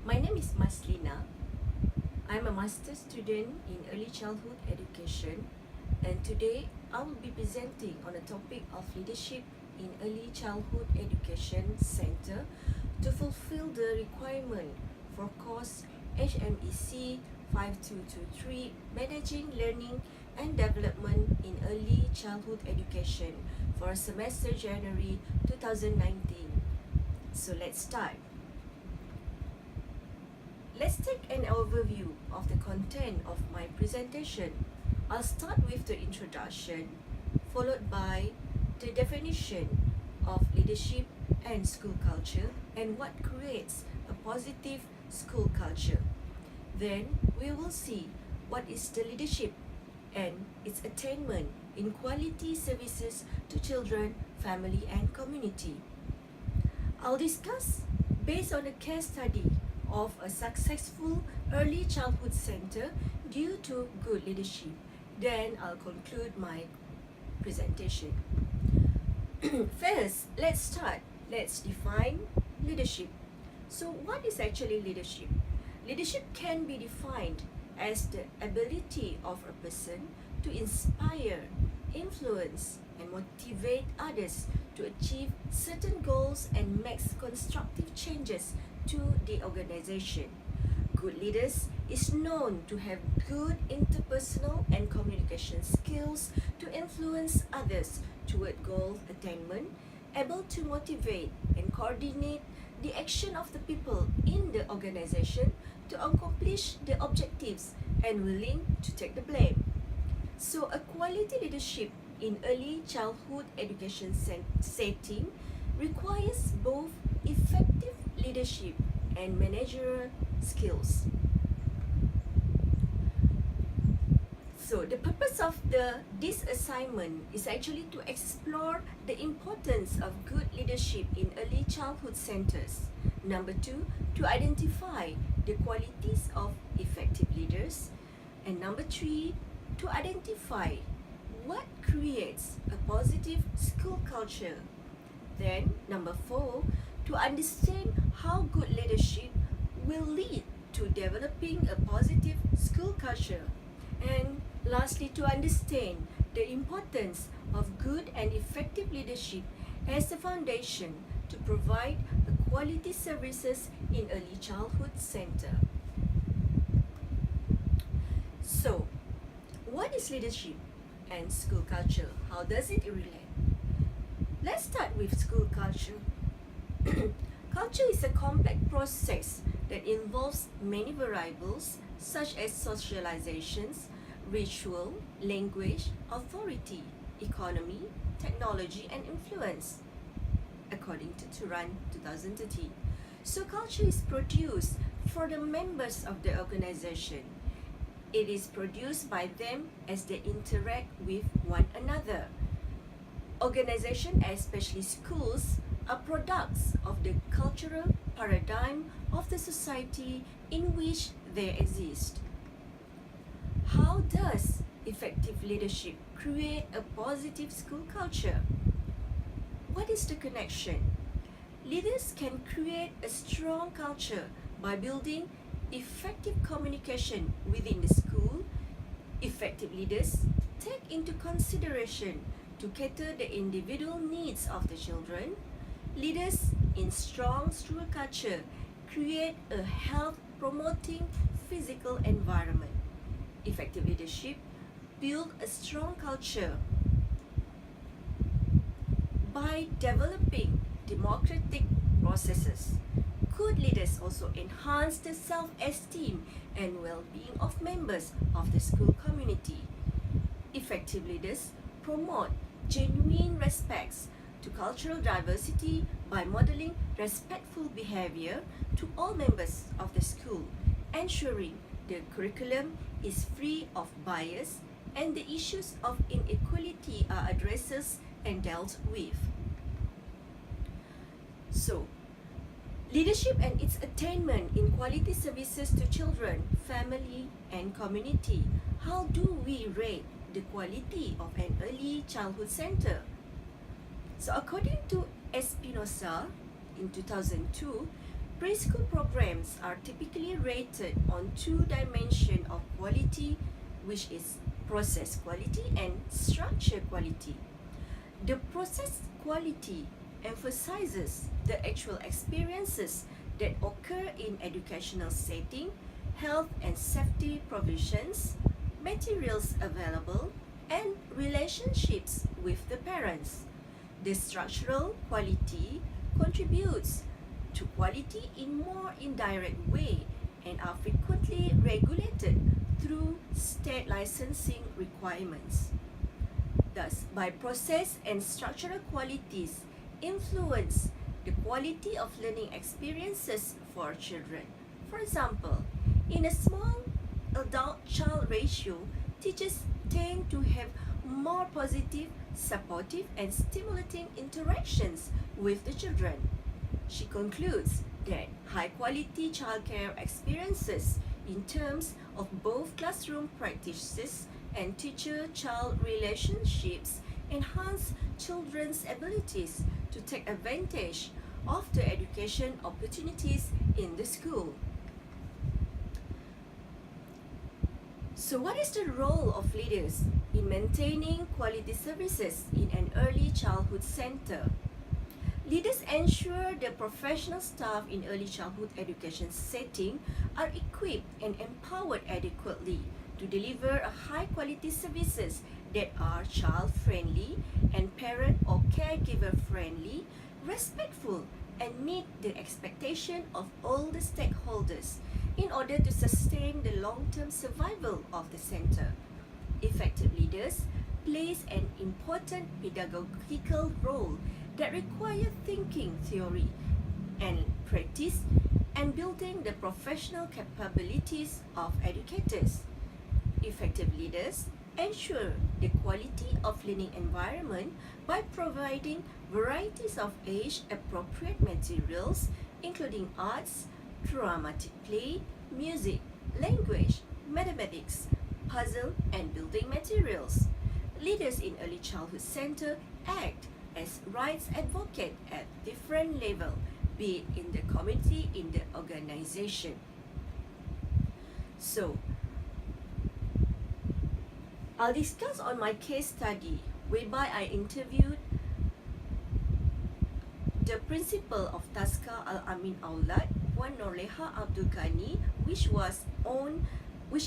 My name is Maslina. I'm a master's student in early childhood education, and today I will be presenting on the topic of leadership in early childhood education center to fulfill the requirement for course HMEC 5223 Managing Learning and Development in Early Childhood Education for semester January 2019. So let's start. Let's take an overview of the content of my presentation. I'll start with the introduction, followed by the definition of leadership and school culture and what creates a positive school culture. Then we will see what is the leadership and its attainment in quality services to children, family and community. I'll discuss based on a case study of a successful early childhood center due to good leadership. Then I'll conclude my presentation. First, let's start. Let's define leadership. So what is actually leadership? Leadership can be defined as the ability of a person to inspire, influence, and motivate others to achieve certain goals and make constructive changes to the organization. Good leaders is known to have good interpersonal and communication skills to influence others toward goal attainment, able to motivate and coordinate the action of the people in the organization to accomplish the objectives, and willing to take the blame. So a quality leadership in early childhood education setting requires both effective leadership and managerial skills. So the purpose of this assignment is actually to explore the importance of good leadership in early childhood centers. Number 2, to identify the qualities of effective leaders. And number 3, to identify what creates a positive school culture. Then number 4, to understand how good leadership will lead to developing a positive school culture. And lastly, to understand the importance of good and effective leadership as the foundation to provide quality services in early childhood center. So, what is leadership and school culture? How does it relate? Let's start with school culture. Culture is a complex process that involves many variables such as socializations, ritual, language, authority, economy, technology, and influence, according to Turan 2013. So culture is produced for the members of the organization. It is produced by them as they interact with one another. Organizations, especially schools, are products of the cultural paradigm of the society in which they exist. How does effective leadership create a positive school culture? What is the connection? Leaders can create a strong culture by building effective communication within the school. Effective leaders take into consideration to cater the individual needs of the children. Leaders in strong school culture create a health-promoting physical environment. Effective leadership build a strong culture by developing democratic processes. Good leaders also enhance the self-esteem and well-being of members of the school community. Effective leaders promote genuine respect to cultural diversity by modeling respectful behavior to all members of the school, ensuring the curriculum is free of bias and the issues of inequality are addressed and dealt with. So, leadership and its attainment in quality services to children, family, and community. How do we rate the quality of an early childhood center? So according to Espinosa in 2002, preschool programs are typically rated on two dimensions of quality, which is process quality and structure quality. The process quality emphasizes the actual experiences that occur in educational setting, health and safety provisions, materials available, and relationships with the parents. The structural quality contributes to quality in more indirect way and are frequently regulated through state licensing requirements. Thus, by process and structural qualities influence the quality of learning experiences for children. For example, in a small adult-child ratio, teachers tend to have more positive, supportive, and stimulating interactions with the children. She concludes that high-quality childcare experiences in terms of both classroom practices and teacher-child relationships enhance children's abilities to take advantage of the education opportunities in the school. So what is the role of leaders in maintaining quality services in an early childhood center? Leaders ensure the professional staff in early childhood education setting are equipped and empowered adequately to deliver a high-quality services that are child-friendly and parent or caregiver-friendly, respectful, and meet the expectation of all the stakeholders in order to sustain the long-term survival of the center. Effective leaders plays an important pedagogical role that require thinking theory and practice and building the professional capabilities of educators. Effective leaders ensure the quality of learning environment by providing varieties of age-appropriate materials including arts, dramatic play, music, language, mathematics, puzzle, and building materials. Leaders in early childhood center act as rights advocate at different level, be it in the community, in the organization. So, I'll discuss on my case study whereby I interviewed the principal of Taska Al-Amin Aulad, Puan Noleha Abdul Ghani, which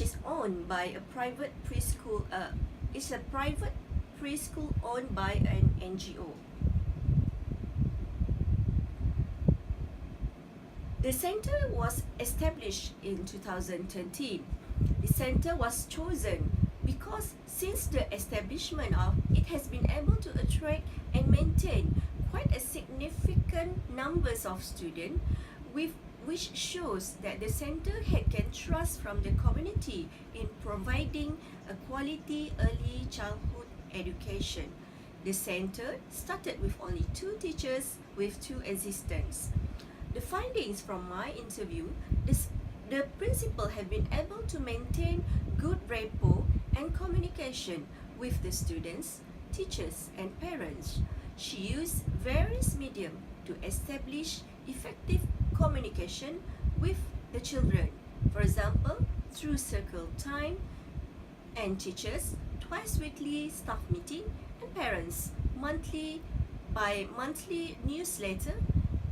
is owned by a private preschool. It's a private preschool owned by an NGO. The center was established in 2013. The center was chosen because since the establishment of it has been able to attract and maintain quite a significant numbers of students, which shows that the center had gained trust from the community in providing a quality early childhood education. The center started with only 2 teachers with 2 assistants. The findings from my interview, the principal have been able to maintain good rapport and communication with the students, teachers, and parents. She used various mediums to establish effective communication with the children. For example, through circle time and teachers, twice weekly staff meeting, and parents, monthly newsletter,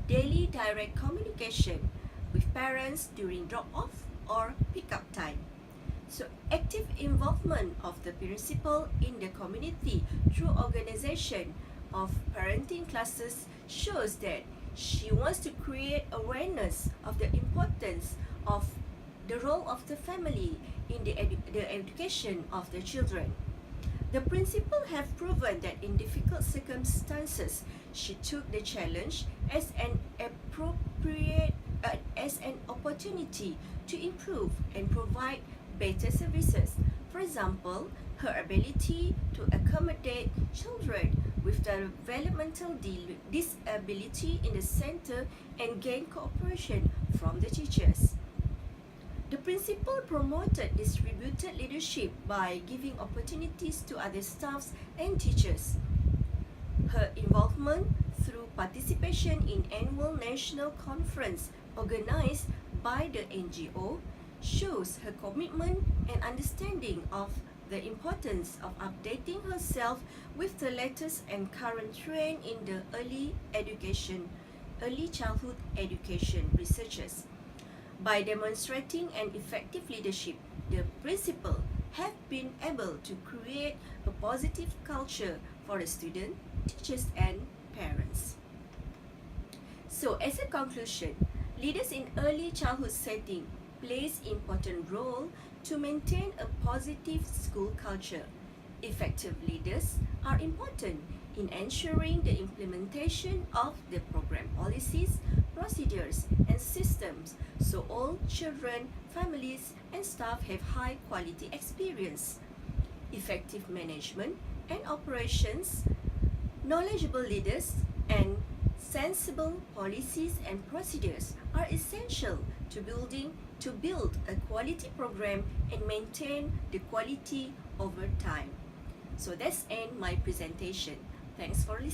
daily direct communication with parents during drop-off or pick-up time. So active involvement of the principal in the community through organization of parenting classes shows that she wants to create awareness of the importance of the role of the family in the education of the children. The principal have proven that in difficult circumstances, she took the challenge as an opportunity to improve and provide better services. For example, her ability to accommodate children with developmental disability in the center and gain cooperation from the teachers. The principal promoted distributed leadership by giving opportunities to other staffs and teachers. Her involvement through participation in annual national conference organized by the NGO, shows her commitment and understanding of the importance of updating herself with the latest and current trend in the early childhood education researchers. By demonstrating an effective leadership, the principal have been able to create a positive culture for the students, teachers and parents. So as a conclusion, leaders in early childhood setting plays important role to maintain a positive school culture. Effective leaders are important in ensuring the implementation of the program policies, procedures, and systems so all children, families, and staff have high quality experience. Effective management and operations, knowledgeable leaders, and sensible policies and procedures are essential to build a quality program and maintain the quality over time. So that's end my presentation. Thanks for listening.